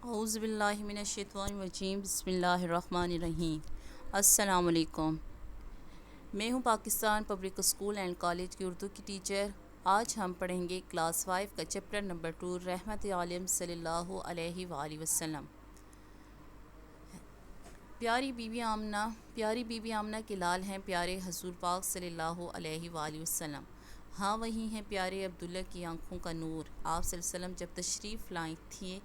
اعوذ باللہ من الشیطان الرجیم، بسم اللہ الرحمن الرحیم۔ السلام علیکم۔ میں ہوں Pakistan public school and college کی اردو کی ٹیچر۔ آج ہم پڑھیں گے کلاس 5 کا چیپٹر نمبر 2، رحمت عالم صلی اللہ علیہ وآلہ وسلم۔ پیاری بی بی آمنہ کے لال ہیں پیارے حضور پاک صلی اللہ علیہ وآلہ وسلم۔ ہاں وہی ہیں پیارے عبداللہ کی آنکھوں کا نور۔ آپ صلی اللہ علیہ وسلم جب تشریف لائی تھیں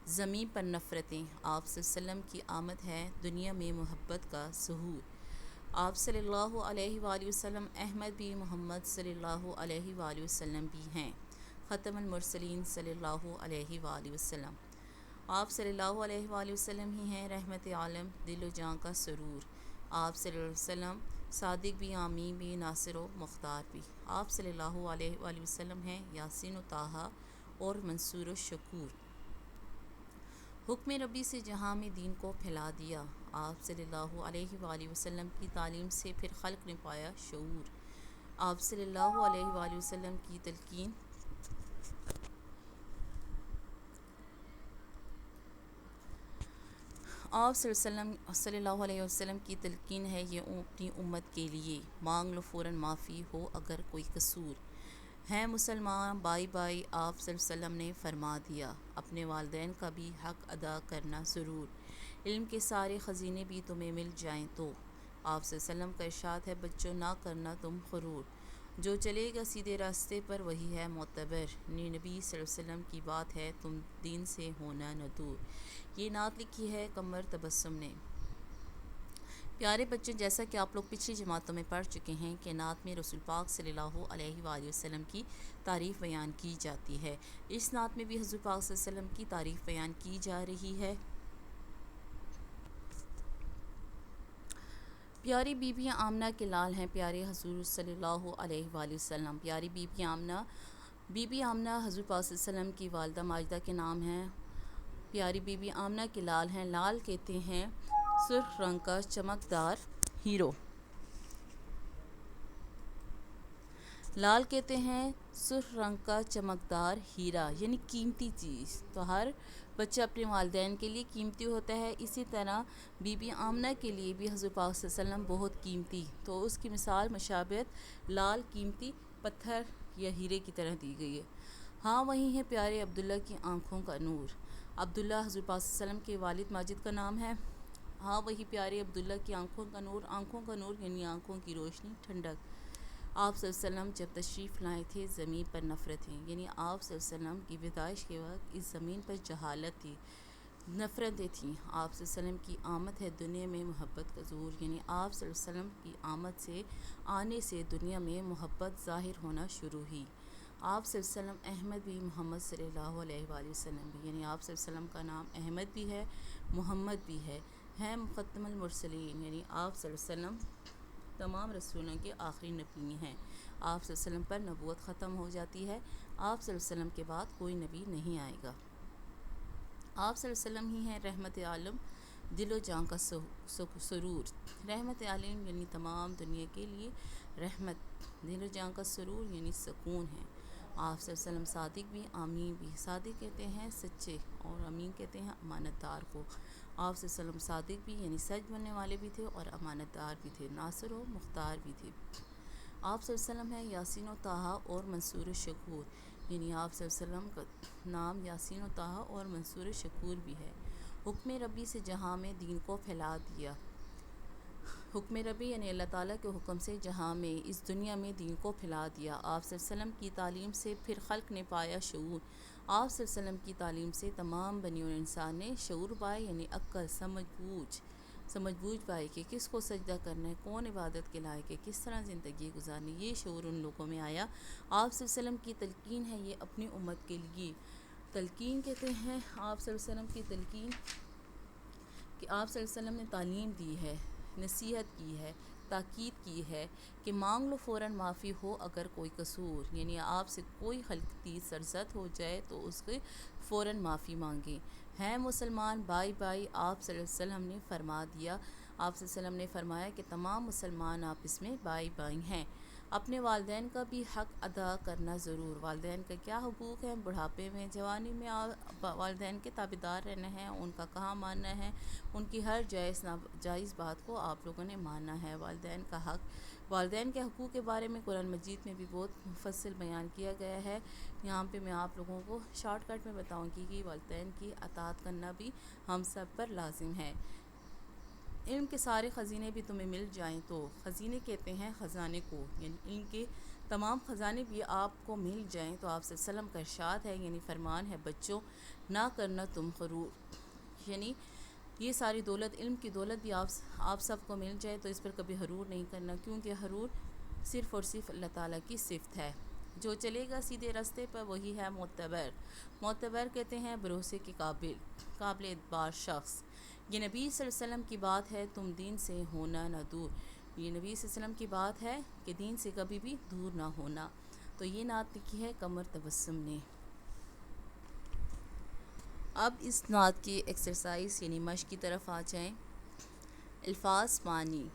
زمین پر نفرتیں، آپ صلی اللہ علیہ وسلم کی آمد ہے دنیا میں محبت کا ظہور۔ آپ صلی اللہ علیہ وآلہ وسلم احمد بھی محمد صلی اللہ علیہ وآلہ وسلم بھی ہیں، ختم المرسلین صلی اللہ علیہ وآلہ وسلم۔ آپ صلی اللہ علیہ وآلہ وسلم ہی ہیں رحمت عالم، دل و جاں کا سرور۔ آپ صلی اللہ علیہ وسلم صادق بھی، آمین بھی، ناصر و مختار بھی۔ آپ صلی اللہ علیہ وآلہ وسلم ہیں یاسین و طٰہٰ اور منصور و شکور۔ حکم ربی سے جہاں میں دین کو پھیلا دیا، آپ صلی اللہ علیہ وآلہ وسلم کی تعلیم سے پھر خلق نے پایا شعور۔ آپ صلی اللہ علیہ وآلہ وسلم کی تلقین آپ صلی اللہ علیہ وسلم کی تلقین ہے یہ اپنی امت کے لیے، مانگ لو فوراً معافی ہو اگر کوئی قصور۔ ہیں مسلمان بائی بائی، آپ صلی اللہ علیہ وسلم نے فرما دیا، اپنے والدین کا بھی حق ادا کرنا ضرور۔ علم کے سارے خزینے بھی تمہیں مل جائیں تو، آپ صلی اللہ علیہ وسلم کا ارشاد ہے بچوں نہ کرنا تم غرور۔ جو چلے گا سیدھے راستے پر وہی ہے معتبر، نبی صلی اللہ علیہ وسلم کی بات ہے تم دین سے ہونا نہ دور۔ یہ نعت لکھی ہے قمر تبسم نے۔ پیارے بچے، جیسا کہ آپ لوگ پچھلی جماعتوں میں پڑھ چکے ہیں کہ نعت میں رسول پاک صلی اللہ علیہ وآلہ وسلم کی تعریف بیان کی جاتی ہے۔ اس نعت میں بھی حضور پاک صلی اللہ علیہ وسلم کی تعریف بیان کی جا رہی ہے۔ پیاری بی بی آمنہ کے لال ہیں پیارے حضور صلی اللہ علیہ وآلہ وسلم۔ پیاری بی بی آمنہ حضور پاک صلی اللہ علیہ وسلم کی والدہ ماجدہ کے نام ہیں۔ پیاری بی بی آمنہ کے لال ہیں، لال کہتے ہیں سرخ رنگ کا چمکدار ہیرو۔ لال کہتے ہیں سرخ رنگ کا چمکدار ہیرا، یعنی قیمتی چیز۔ تو ہر بچہ اپنے والدین کے لیے قیمتی ہوتا ہے، اسی طرح بی بی آمنہ کے لیے بھی حضور پاک صلی اللہ علیہ وسلم بہت قیمتی، تو اس کی مثال مشابہت لال قیمتی پتھر یا ہیرے کی طرح دی گئی ہے۔ ہاں وہی ہیں پیارے عبداللہ کی آنکھوں کا نور۔ عبداللہ حضور پاک صلی اللہ علیہ وسلم کے والد ماجد کا نام ہے۔ ہاں وہی پیارے عبداللہ کی آنکھوں کا نور یعنی آنکھوں کی روشنی، ٹھنڈک۔ آپ صلی اللہ علیہ وسلم جب تشریف لائے تھے زمین پر نفرتیں، یعنی آپ صلی اللہ علیہ وسلم کی پیدائش کے وقت اس زمین پر جہالت تھی، نفرتیں تھیں۔ آپ صلی اللہ علیہ وسلم کی آمد ہے دنیا میں محبت کا ظہور، یعنی آپ صلی اللہ علیہ وسلم کی آمد سے آنے سے دنیا میں محبت ظاہر ہونا شروع ہوئی۔ آپ صلی اللہ علیہ وسلم احمد بھی، محمد صلی اللہ علیہ وآلہ وسلم بھی، یعنی آپ صلی اللہ علیہ وسلم کا نام احمد بھی ہے، محمد بھی ہے ختم المرسلین، یعنی آپ صلی اللہ علیہ وسلم تمام رسولوں کے آخری نبی ہیں۔ آپ صلی اللہ علیہ وسلم پر نبوت ختم ہو جاتی ہے، آپ صلی اللہ علیہ وسلم کے بعد کوئی نبی نہیں آئے گا۔ آپ صلی اللہ علیہ وسلم ہی ہیں رحمت عالم، دل و جاں کا سرور۔ رحمت عالم یعنی تمام دنیا کے لیے رحمت، دل و جاں کا سرور یعنی سکون ہے۔ آپ صلی اللہ علیہ وسلم صادق بھی، آمین بھی۔ صادق کہتے ہیں سچے اور امین کہتے ہیں امانت دار کو۔ آپ صلی اللہ علیہ وسلم صادق بھی یعنی سچ بولنے والے بھی تھے اور امانت دار بھی تھے، ناصر و مختار بھی تھے۔ آپ صلی اللہ علیہ وسلم ہیں یاسین و طٰہٰ اور منصور و شکور، یعنی آپ صلی اللہ علیہ وسلم کا نام یاسین و طٰہٰ اور منصور و شکور بھی ہے۔ حکم ربی سے جہاں میں دین کو پھیلا دیا، حکم ربی یعنی اللہ تعالیٰ کے حکم سے جہاں میں اس دنیا میں دین کو پھیلا دیا۔ آپ صلی اللہ علیہ وسلم کی تعلیم سے پھر خلق نے پایا شعور۔ آپ صلی اللہ علیہ وسلم کی تعلیم سے تمام بنی انسان نے شعور پایا، یعنی عقل، سمجھ بوجھ پائی کہ کس کو سجدہ کرنا ہے، کون عبادت کے لائق ہے، کس طرح زندگی گزارنی، یہ شعور ان لوگوں میں آیا۔ آپ صلی اللہ علیہ وسلم کی تلقین ہے یہ اپنی امت کے لیے، تلقین کہتے ہیں آپ صلی اللہ علیہ وسلم کی تلقین کہ آپ صلی اللہ علیہ وسلم نے تعلیم دی ہے، نصیحت کی ہے، تاکید کی ہے کہ مانگ لو فوراً معافی ہو اگر کوئی قصور، یعنی آپ سے کوئی غلطی سرزد ہو جائے تو اس کے فوراً معافی مانگیں۔ ہیں مسلمان بائی بائی، آپ صلی اللہ علیہ وسلم نے فرما دیا، آپ صلی اللہ علیہ وسلم نے فرمایا کہ تمام مسلمان آپس میں بائی بائی ہیں۔ اپنے والدین کا بھی حق ادا کرنا ضرور۔ والدین کا کیا حقوق ہیں؟ بڑھاپے میں، جوانی میں والدین کے تابعدار رہنا ہے، ان کا کہاں ماننا ہے، ان کی ہر جائز بات کو آپ لوگوں نے ماننا ہے۔ والدین کا حق، والدین کے حقوق کے بارے میں قرآن مجید میں بھی بہت مفصل بیان کیا گیا ہے۔ یہاں پہ میں آپ لوگوں کو شارٹ کٹ میں بتاؤں گی کہ والدین کی اطاعت کرنا بھی ہم سب پر لازم ہے۔ علم کے سارے خزینے بھی تمہیں مل جائیں تو، خزینے کہتے ہیں خزانے کو، یعنی علم کے تمام خزانے بھی آپ کو مل جائیں تو آپ صلی اللہ علیہ وسلم کا ارشاد ہے، یعنی فرمان ہے، بچوں نہ کرنا تم غرور، یعنی یہ ساری دولت، علم کی دولت بھی آپ سب کو مل جائے تو اس پر کبھی غرور نہیں کرنا، کیونکہ غرور صرف اور صرف اللہ تعالیٰ کی صفت ہے۔ جو چلے گا سیدھے راستے پر وہی ہے معتبر۔ معتبر کہتے ہیں بھروسے کے قابل اعتبار شخص۔ یہ نبی صلی اللہ علیہ وسلم کی بات ہے، تم دین سے ہونا نہ دور۔ یہ نبی صلی اللہ علیہ وسلم کی بات ہے کہ دین سے کبھی بھی دور نہ ہونا۔ تو یہ نعت لکھی ہے قمر تبسم نے۔ اب اس نعت کی ایکسرسائز یعنی مشق کی طرف آ جائیں۔ الفاظ معنی،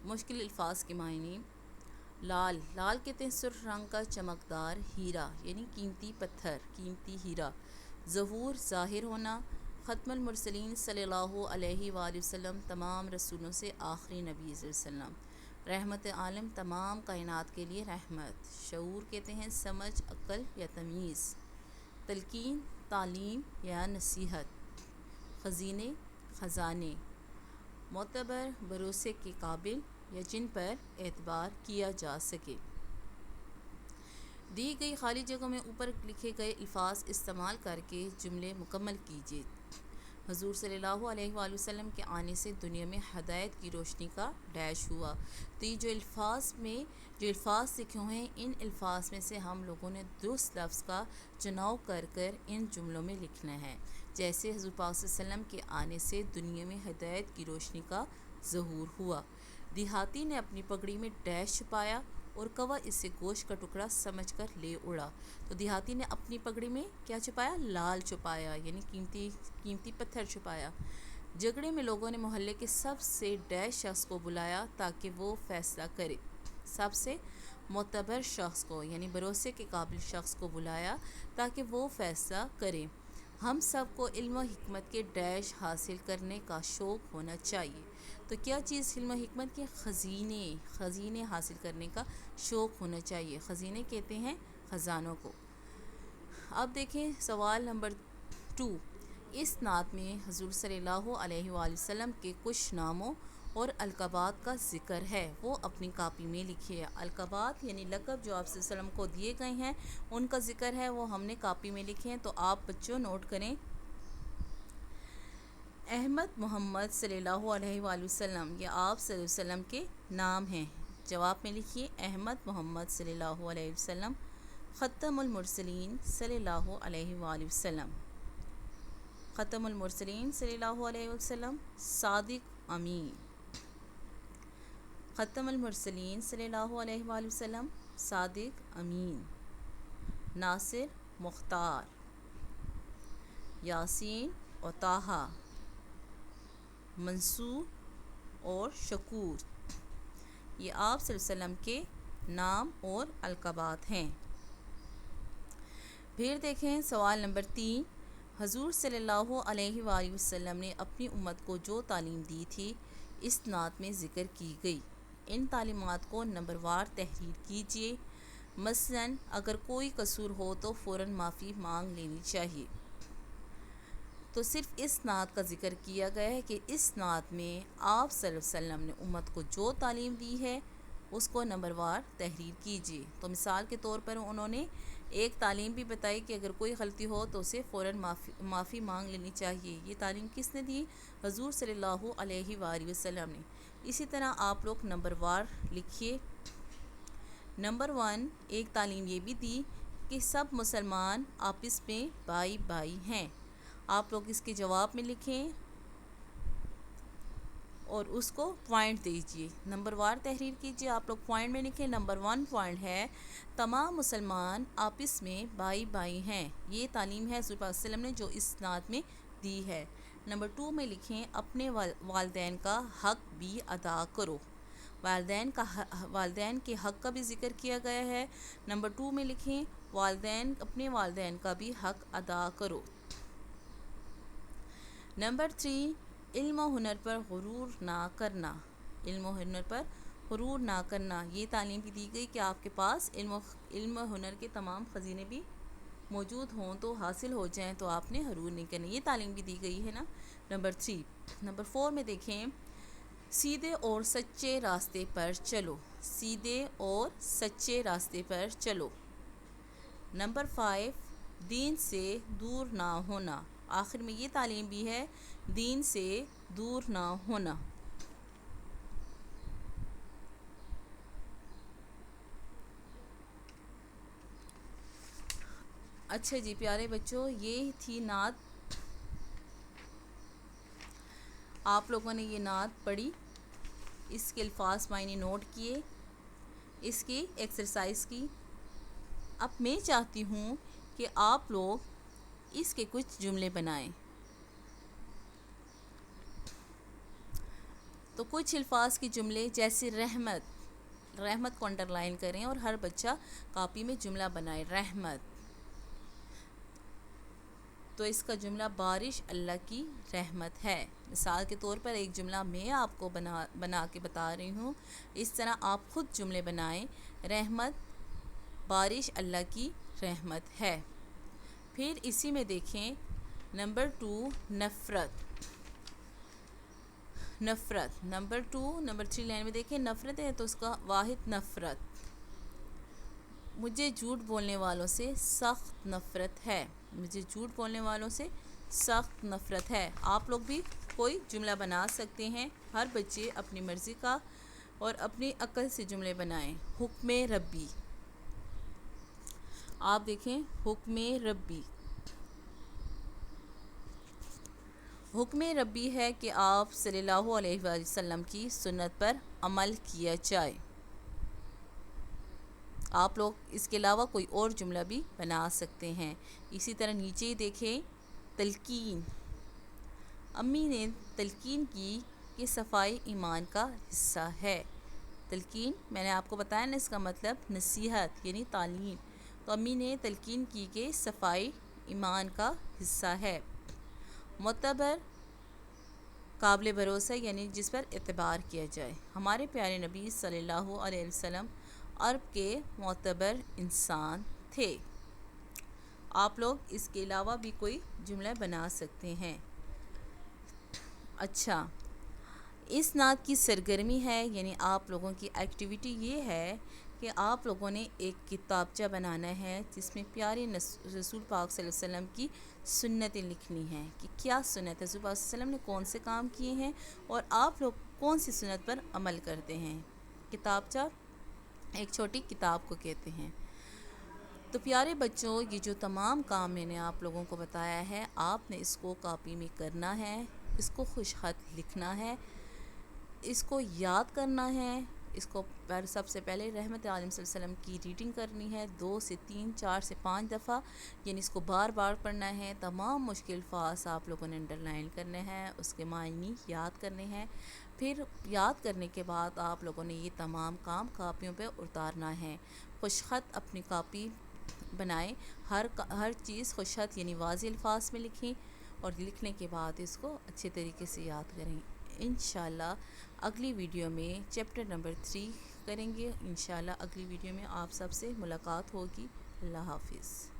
مشکل الفاظ کے معنی۔ لال، لال کہتے ہیں سرخ رنگ کا چمکدار ہیرا، یعنی قیمتی پتھر، قیمتی ہیرا۔ ظہور، ظاہر ہونا۔ ختم المرسلین صلی اللہ علیہ وآلہ وسلم، تمام رسولوں سے آخری نبی صلی اللہ علیہ وسلم۔ رحمت عالم، تمام کائنات کے لیے رحمت۔ شعور کہتے ہیں سمجھ، عقل یا تمیز۔ تلقین، تعلیم یا نصیحت۔ خزینے، خزانے۔ معتبر، بھروسے کے قابل یا جن پر اعتبار کیا جا سکے۔ دی گئی خالی جگہوں میں اوپر لکھے گئے الفاظ استعمال کر کے جملے مکمل کیجیے۔ حضور صلی اللہ علیہ وآلہ وسلم کے آنے سے دنیا میں ہدایت کی روشنی کا ڈیش ہوا۔ تو یہ جو الفاظ لکھے ہوئے ہیں، ان الفاظ میں سے ہم لوگوں نے درست لفظ کا چناؤ کر ان جملوں میں لکھنا ہے۔ جیسے حضور پاک صلی اللہ علیہ وسلم کے آنے سے دنیا میں ہدایت کی روشنی کا ظہور ہوا۔ دیہاتی نے اپنی پگڑی میں ڈیش چھپایا اور کوا اس سے گوشت کا ٹکڑا سمجھ کر لے اڑا۔ تو دیہاتی نے اپنی پگڑی میں کیا چھپایا؟ لال چھپایا، یعنی قیمتی پتھر چھپایا۔ جھگڑے میں لوگوں نے محلے کے سب سے ڈیش شخص کو بلایا تاکہ وہ فیصلہ کرے۔ سب سے معتبر شخص کو، یعنی بھروسے کے قابل شخص کو بلایا تاکہ وہ فیصلہ کرے۔ ہم سب کو علم و حکمت کے ڈیش حاصل کرنے کا شوق ہونا چاہیے۔ تو کیا چیز؟ علم و حکمت کے خزینے حاصل کرنے کا شوق ہونا چاہیے۔ خزینے کہتے ہیں خزانوں کو۔ اب دیکھیں سوال نمبر 2۔ اس نعت میں حضور صلی اللہ علیہ وآلہ وسلم کے کچھ ناموں اور القابات کا ذکر ہے، وہ اپنی کاپی میں لکھیے۔ القابات یعنی لقب جو آپ صلی اللہ علیہ وسلم کو دیے گئے ہیں، ان کا ذکر ہے، وہ ہم نے کاپی میں لکھے ہیں، تو آپ بچوں نوٹ کریں۔ احمد محمد صلی اللہ علیہ وآلہ وسلم، یہ آپ صلی اللہ علیہ وسلم کے نام ہیں۔ جواب میں لکھیے احمد محمد صلی اللہ علیہ وسلم۔ ختم المرسلین صلی اللہ علیہ وآلہ وسلم، ختم المرسلین صلی اللہ علیہ وسلم صادق امین۔ ختم المرسلین صلی اللہ علیہ وآلہ وسلم صادق امین۔ ناصر، مختار، یاسین اور طٰہٰ، منصور اور شکور، یہ آپ صلی اللہ علیہ وسلم کے نام اور القابات ہیں۔ پھر دیکھیں سوال نمبر 3۔ حضور صلی اللہ علیہ وآلہ وسلم نے اپنی امت کو جو تعلیم دی تھی، اس نعت میں ذکر کی گئی۔ ان تعلیمات کو نمبر وار تحریر کیجیے۔ مثلاً اگر کوئی قصور ہو تو فوراً معافی مانگ لینی چاہیے۔ تو صرف اس نعت کا ذکر کیا گیا ہے کہ اس نعت میں آپ صلی اللہ علیہ وسلم نے امت کو جو تعلیم دی ہے اس کو نمبر وار تحریر کیجیے۔ تو مثال کے طور پر انہوں نے ایک تعلیم بھی بتائی کہ اگر کوئی غلطی ہو تو اسے فوراً معافی مانگ لینی چاہیے۔ یہ تعلیم کس نے دی؟ حضور صلی اللہ علیہ وآلہ وسلم نے۔ اسی طرح آپ لوگ نمبر وار لکھیے۔ نمبر 1، ایک تعلیم یہ بھی دی کہ سب مسلمان آپس میں بھائی بھائی ہیں۔ آپ لوگ اس کے جواب میں لکھیں اور اس کو پوائنٹ دیجیے، نمبر وار تحریر کیجیے۔ آپ لوگ پوائنٹ میں لکھیں۔ نمبر 1 پوائنٹ ہے تمام مسلمان آپس میں بھائی بھائی ہیں، یہ تعلیم ہے حضور پاک صلی اللہ علیہ وسلم نے جو اس نعت میں دی ہے۔ نمبر 2 میں لکھیں اپنے والدین کا حق بھی ادا کرو۔ والدین کے حق کا بھی ذکر کیا گیا ہے۔ نمبر 2 میں لکھیں اپنے والدین کا بھی حق ادا کرو۔ نمبر 3 علم و ہنر پر غرور نہ کرنا، علم و ہنر پر غرور نہ کرنا، یہ تعلیم بھی دی گئی کہ آپ کے پاس علم و ہنر کے تمام خزینے بھی موجود ہوں تو حاصل ہو جائیں تو آپ نے غرور نہیں کرنا، یہ تعلیم بھی دی گئی ہے نا۔ نمبر 4 میں دیکھیں سیدھے اور سچے راستے پر چلو، سیدھے اور سچے راستے پر چلو۔ نمبر 5 دین سے دور نہ ہونا، آخر میں یہ تعلیم بھی ہے دین سے دور نہ ہونا۔ اچھا جی پیارے بچوں، یہ تھی نعت، آپ لوگوں نے یہ نعت پڑھی، اس کے الفاظ معنی نوٹ کیے، اس کی ایکسرسائز کی۔ اب میں چاہتی ہوں کہ آپ لوگ اس کے کچھ جملے بنائیں۔ تو کچھ الفاظ کے جملے جیسے رحمت کو انڈر لائن کریں اور ہر بچہ کاپی میں جملہ بنائے رحمت۔ تو اس کا جملہ بارش اللہ کی رحمت ہے۔ مثال کے طور پر ایک جملہ میں آپ کو بنا کے بتا رہی ہوں، اس طرح آپ خود جملے بنائیں۔ رحمت، بارش اللہ کی رحمت ہے۔ پھر اسی میں دیکھیں نمبر 2 نفرت، نمبر 3 لائن میں دیکھیں نفرت ہے تو اس کا واحد نفرت، مجھے جھوٹ بولنے والوں سے سخت نفرت ہے، مجھے جھوٹ بولنے والوں سے سخت نفرت ہے۔ آپ لوگ بھی کوئی جملہ بنا سکتے ہیں، ہر بچے اپنی مرضی کا اور اپنی عقل سے جملے بنائیں۔ حکم ربی، آپ دیکھیں حکم ربی ہے کہ آپ صلی اللہ علیہ وسلم کی سنت پر عمل کیا جائے۔ آپ لوگ اس کے علاوہ کوئی اور جملہ بھی بنا سکتے ہیں۔ اسی طرح نیچے دیکھیں تلقین، امی نے تلقین کی کہ صفائی ایمان کا حصہ ہے۔ تلقین میں نے آپ کو بتایا نا، اس کا مطلب نصیحت یعنی تعلیم، تو امی نے تلقین کی کہ صفائی ایمان کا حصہ ہے۔ معتبر، قابل بھروسہ یعنی جس پر اعتبار کیا جائے، ہمارے پیارے نبی صلی اللہ علیہ وسلم عرب کے معتبر انسان تھے۔ آپ لوگ اس کے علاوہ بھی کوئی جملہ بنا سکتے ہیں۔ اچھا، اس نعت کی سرگرمی ہے یعنی آپ لوگوں کی ایکٹیویٹی یہ ہے کہ آپ لوگوں نے ایک کتابچہ بنانا ہے جس میں پیارے رسول پاک صلی اللہ علیہ وسلم کی سنتیں لکھنی ہیں کہ کیا سنت ہے، رسول پاک صلی اللہ علیہ وسلم نے کون سے کام کیے ہیں اور آپ لوگ کون سی سنت پر عمل کرتے ہیں۔ کتابچہ ایک چھوٹی کتاب کو کہتے ہیں۔ تو پیارے بچوں، یہ جو تمام کام میں نے آپ لوگوں کو بتایا ہے، آپ نے اس کو کاپی میں کرنا ہے، اس کو خوش خط لکھنا ہے، اس کو یاد کرنا ہے، اس کو سب سے پہلے رحمت عالم صلی اللہ علیہ وسلم کی ریڈنگ کرنی ہے 2 سے 3 4 سے 5 دفعہ، یعنی اس کو بار بار پڑھنا ہے۔ تمام مشکل الفاظ آپ لوگوں نے انڈر لائن کرنے ہیں، اس کے معنی یاد کرنے ہیں۔ پھر یاد کرنے کے بعد آپ لوگوں نے یہ تمام کام کاپیوں پہ اتارنا ہے۔ خوش خط اپنی کاپی بنائیں، ہر چیز خوش خط یعنی واضح الفاظ میں لکھیں اور لکھنے کے بعد اس کو اچھے طریقے سے یاد کریں۔ انشاءاللہ اگلی ویڈیو میں چیپٹر نمبر 3 کریں گے۔ انشاءاللہ اگلی ویڈیو میں آپ سب سے ملاقات ہوگی۔ اللہ حافظ۔